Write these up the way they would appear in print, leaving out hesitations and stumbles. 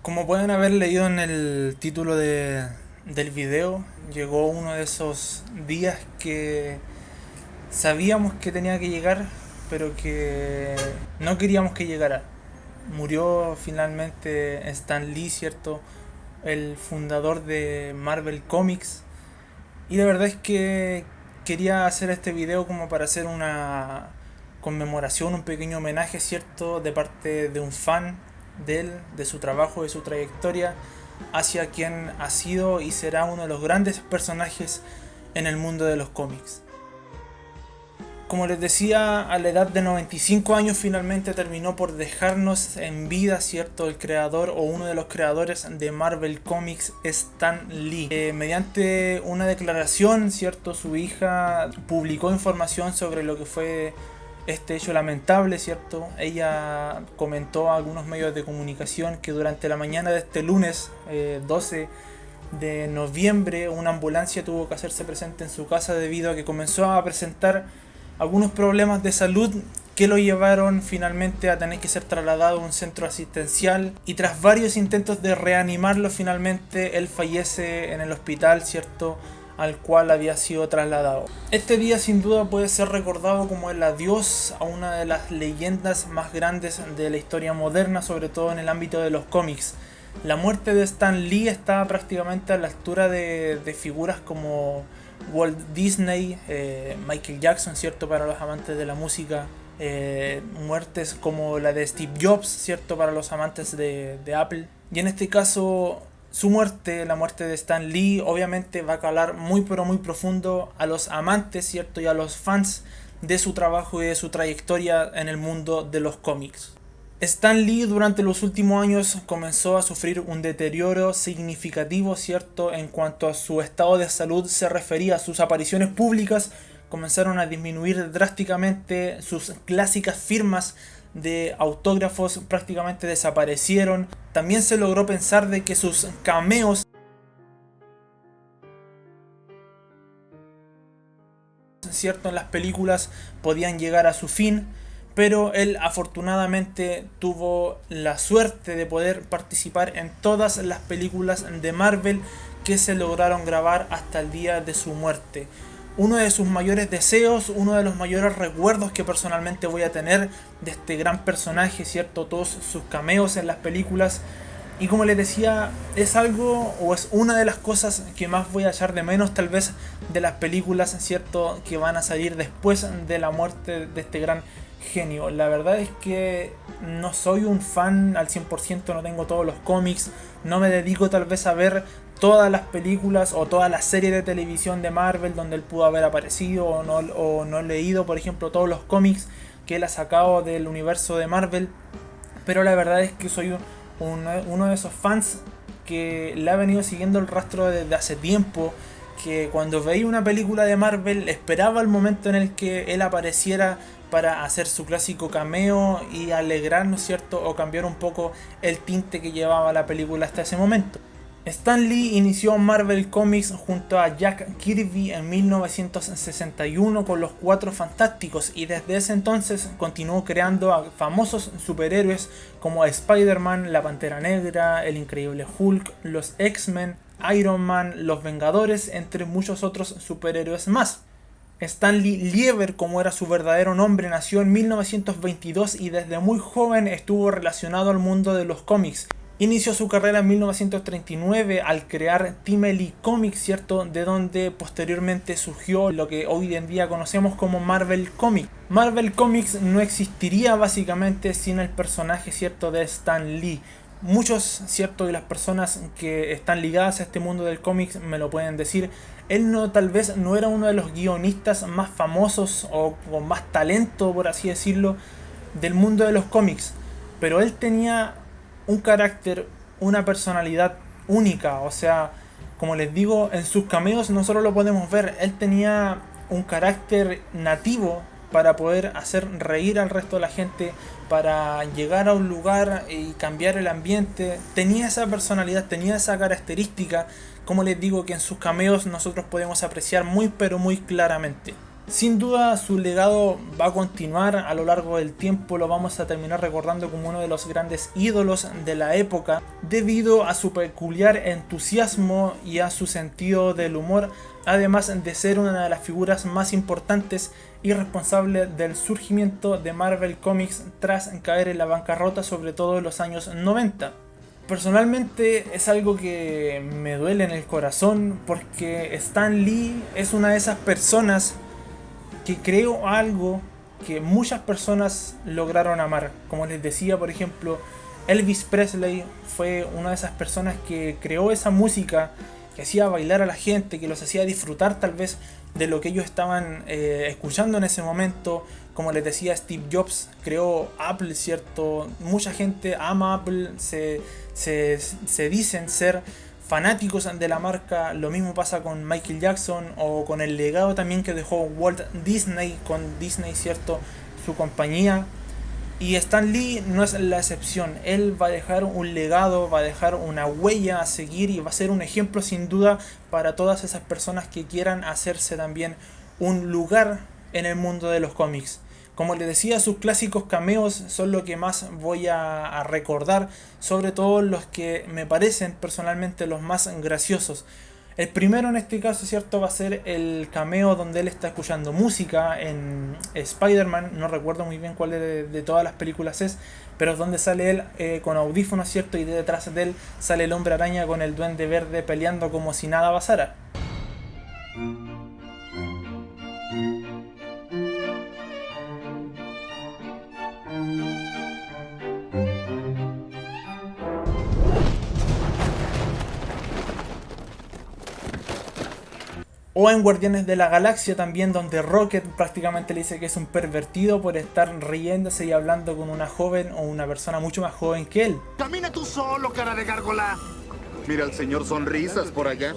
Como pueden haber leído en el título del video, llegó uno de esos días que sabíamos que tenía que llegar, pero que no queríamos que llegara. Murió finalmente Stan Lee, ¿cierto? El fundador de Marvel Comics. Y la verdad es que quería hacer este video como para hacer una conmemoración, un pequeño homenaje, ¿cierto? De parte de un fan de él, de su trabajo, de su trayectoria, hacia quien ha sido y será uno de los grandes personajes en el mundo de los cómics. Como les decía, a la edad de 95 años finalmente terminó por dejarnos en vida, ¿cierto? El creador o uno de los creadores de Marvel Comics, Stan Lee. Mediante una declaración, ¿cierto? Su hija publicó información sobre lo que fue este hecho lamentable, ¿cierto? Ella comentó a algunos medios de comunicación que durante la mañana de este lunes 12 de noviembre una ambulancia tuvo que hacerse presente en su casa debido a que comenzó a presentar algunos problemas de salud que lo llevaron finalmente a tener que ser trasladado a un centro asistencial, y tras varios intentos de reanimarlo finalmente él fallece en el hospital, ¿cierto?, al cual había sido trasladado. Este día sin duda puede ser recordado como el adiós a una de las leyendas más grandes de la historia moderna, sobre todo en el ámbito de los cómics. La muerte de Stan Lee está prácticamente a la altura de figuras como Walt Disney, Michael Jackson, ¿cierto?, para los amantes de la música. Muertes como la de Steve Jobs, ¿cierto?, para los amantes de Apple. Y en este caso, su muerte, la muerte de Stan Lee, obviamente va a calar muy pero muy profundo a los amantes, ¿cierto?, y a los fans de su trabajo y de su trayectoria en el mundo de los cómics. Stan Lee durante los últimos años comenzó a sufrir un deterioro significativo, ¿cierto?, en cuanto a su estado de salud se refería. Sus apariciones públicas comenzaron a disminuir drásticamente, sus clásicas firmas de autógrafos prácticamente desaparecieron. También se logró pensar de que sus cameos, ¿cierto?, en las películas podían llegar a su fin, pero él afortunadamente tuvo la suerte de poder participar en todas las películas de Marvel que se lograron grabar hasta el día de su muerte. Uno de sus mayores deseos, uno de los mayores recuerdos que personalmente voy a tener de este gran personaje, ¿cierto?, todos sus cameos en las películas. Y como les decía, es algo o es una de las cosas que más voy a echar de menos tal vez de las películas, ¿cierto?, que van a salir después de la muerte de este gran genio. La verdad es que no soy un fan al 100%, no tengo todos los cómics, no me dedico tal vez a ver todas las películas o todas las series de televisión de Marvel donde él pudo haber aparecido, o no he leído, por ejemplo, todos los cómics que él ha sacado del universo de Marvel, pero la verdad es que soy uno de esos fans que le ha venido siguiendo el rastro desde hace tiempo, que cuando veía una película de Marvel esperaba el momento en el que él apareciera para hacer su clásico cameo y alegrarnos, ¿cierto?, o cambiar un poco el tinte que llevaba la película hasta ese momento. Stan Lee inició Marvel Comics junto a Jack Kirby en 1961 con los Cuatro Fantásticos, y desde ese entonces continuó creando a famosos superhéroes como Spider-Man, la Pantera Negra, el Increíble Hulk, los X-Men, Iron Man, los Vengadores, entre muchos otros superhéroes más. Stanley Lieber, como era su verdadero nombre, nació en 1922 y desde muy joven estuvo relacionado al mundo de los cómics. Inició su carrera en 1939 al crear Timely Comics, ¿cierto?, de donde posteriormente surgió lo que hoy en día conocemos como Marvel Comics. Marvel Comics no existiría básicamente sin el personaje, ¿cierto?, de Stan Lee. Muchos, ¿cierto?, de las personas que están ligadas a este mundo del cómics me lo pueden decir. Él tal vez no era uno de los guionistas más famosos o con más talento, por así decirlo, del mundo de los cómics, pero él tenía un carácter, una personalidad única. O sea, como les digo, en sus cameos nosotros lo podemos ver. Él tenía un carácter nativo para poder hacer reír al resto de la gente, para llegar a un lugar y cambiar el ambiente. Tenía esa personalidad, tenía esa característica, como les digo, que en sus cameos nosotros podemos apreciar muy pero muy claramente. Sin duda su legado va a continuar a lo largo del tiempo, lo vamos a terminar recordando como uno de los grandes ídolos de la época, debido a su peculiar entusiasmo y a su sentido del humor, además de ser una de las figuras más importantes y responsable del surgimiento de Marvel Comics tras caer en la bancarrota, sobre todo en los años 90. Personalmente es algo que me duele en el corazón porque Stan Lee es una de esas personas que creó algo que muchas personas lograron amar. Como les decía, por ejemplo, Elvis Presley fue una de esas personas que creó esa música que hacía bailar a la gente, que los hacía disfrutar tal vez de lo que ellos estaban escuchando en ese momento. Como les decía, Steve Jobs creó Apple, ¿cierto? Mucha gente ama Apple, se dicen ser fanáticos de la marca. Lo mismo pasa con Michael Jackson o con el legado también que dejó Walt Disney con Disney, ¿cierto? Su compañía. Y Stan Lee no es la excepción. Él va a dejar un legado, va a dejar una huella a seguir y va a ser un ejemplo sin duda para todas esas personas que quieran hacerse también un lugar en el mundo de los cómics. Como les decía, sus clásicos cameos son lo que más voy a recordar, sobre todo los que me parecen personalmente los más graciosos. El primero en este caso, ¿cierto? Va a ser el cameo donde él está escuchando música en Spider-Man. No recuerdo muy bien cuál de todas las películas es, pero es donde sale él con audífonos, ¿cierto? Y detrás de él sale el Hombre Araña con el Duende Verde peleando como si nada pasara. O en Guardianes de la Galaxia también, donde Rocket prácticamente le dice que es un pervertido por estar riéndose y hablando con una joven o una persona mucho más joven que él. ¡Camina tú solo, cara de gárgola! Mira al señor Sonrisas por allá.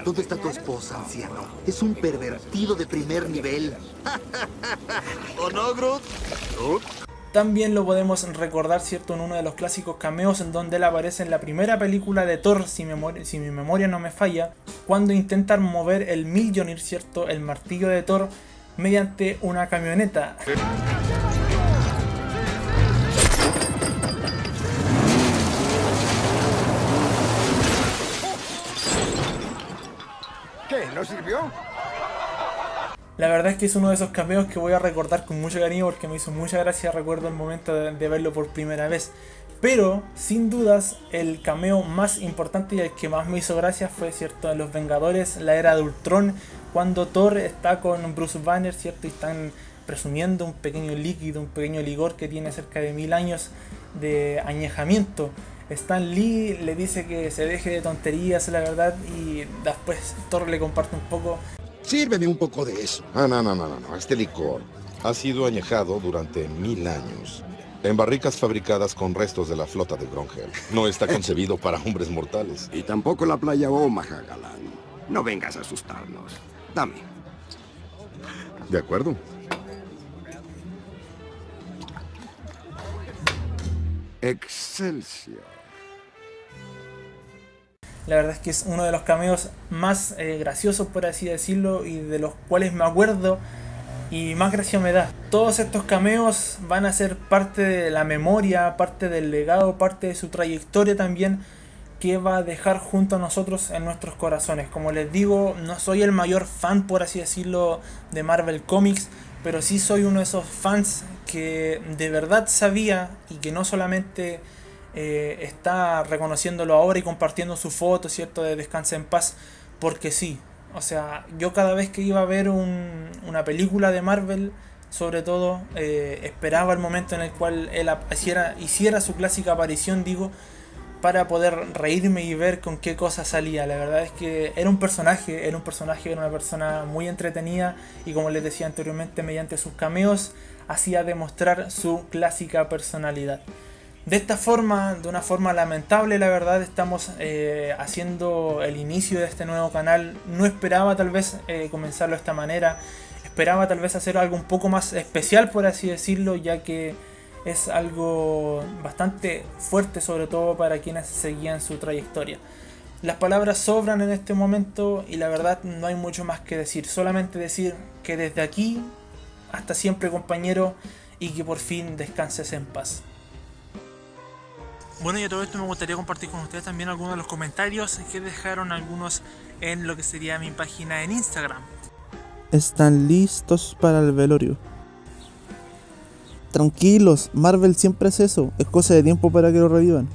¿Dónde está tu esposa, anciano? Es un pervertido de primer nivel. ¿O no, Groot? ¿Groot? También lo podemos recordar, ¿cierto? En uno de los clásicos cameos en donde él aparece en la primera película de Thor, si mi memoria no me falla, cuando intentan mover el Mjolnir, ¿cierto? El martillo de Thor mediante una camioneta. ¿Qué? ¿No sirvió? La verdad es que es uno de esos cameos que voy a recordar con mucho cariño porque me hizo mucha gracia, recuerdo el momento de verlo por primera vez. Pero, sin dudas, el cameo más importante y el que más me hizo gracia fue, ¿cierto?, en Los Vengadores, la era de Ultron, cuando Thor está con Bruce Banner, ¿cierto?, y están presumiendo un pequeño líquido, un pequeño licor que tiene cerca de 1000 años de añejamiento. Stan Lee le dice que se deje de tonterías, la verdad, y después Thor le comparte un poco. Sírveme un poco de eso. No. Este licor ha sido añejado durante 1000 años. En barricas fabricadas con restos de la flota de Grongel. No está concebido para hombres mortales. Y tampoco la playa Omaha, galán. No vengas a asustarnos. Dame. ¿De acuerdo? Excelsior. La verdad es que es uno de los cameos más graciosos, por así decirlo, y de los cuales me acuerdo y más gracia me da. Todos estos cameos van a ser parte de la memoria, parte del legado, parte de su trayectoria también, que va a dejar junto a nosotros en nuestros corazones. Como les digo, no soy el mayor fan, por así decirlo, de Marvel Comics, pero sí soy uno de esos fans que de verdad sabía y que no solamente está reconociéndolo ahora y compartiendo su foto, ¿cierto?, de Descansa en Paz, porque sí. O sea, yo cada vez que iba a ver una película de Marvel, sobre todo, esperaba el momento en el cual él hiciera su clásica aparición, digo, para poder reírme y ver con qué cosa salía. La verdad es que era un personaje, era una persona muy entretenida y, como les decía anteriormente, mediante sus cameos hacía demostrar su clásica personalidad. De esta forma, de una forma lamentable, la verdad, estamos haciendo el inicio de este nuevo canal. No esperaba tal vez comenzarlo de esta manera. Esperaba tal vez hacer algo un poco más especial, por así decirlo, ya que es algo bastante fuerte, sobre todo para quienes seguían su trayectoria. Las palabras sobran en este momento y la verdad no hay mucho más que decir. Solamente decir que desde aquí, hasta siempre, compañero, y que por fin descanses en paz. Bueno, y a todo esto me gustaría compartir con ustedes también algunos de los comentarios que dejaron algunos en lo que sería mi página en Instagram. Están listos para el velorio. Tranquilos, Marvel siempre hace eso. Es cosa de tiempo para que lo revivan.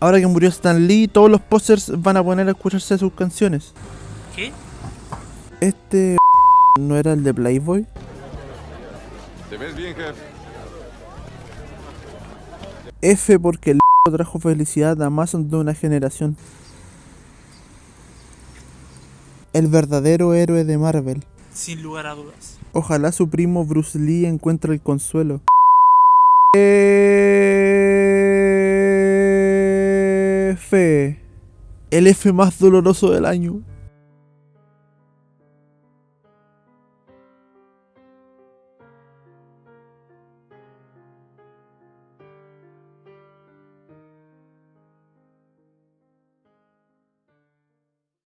Ahora que murió Stan Lee, todos los posters van a poner a escucharse sus canciones. ¿Qué? Este ¿no era el de Playboy? Te ves bien, jefe. F porque el trajo felicidad a más de una generación. El verdadero héroe de Marvel. Sin lugar a dudas. Ojalá su primo Bruce Lee encuentre el consuelo. F. El F más doloroso del año.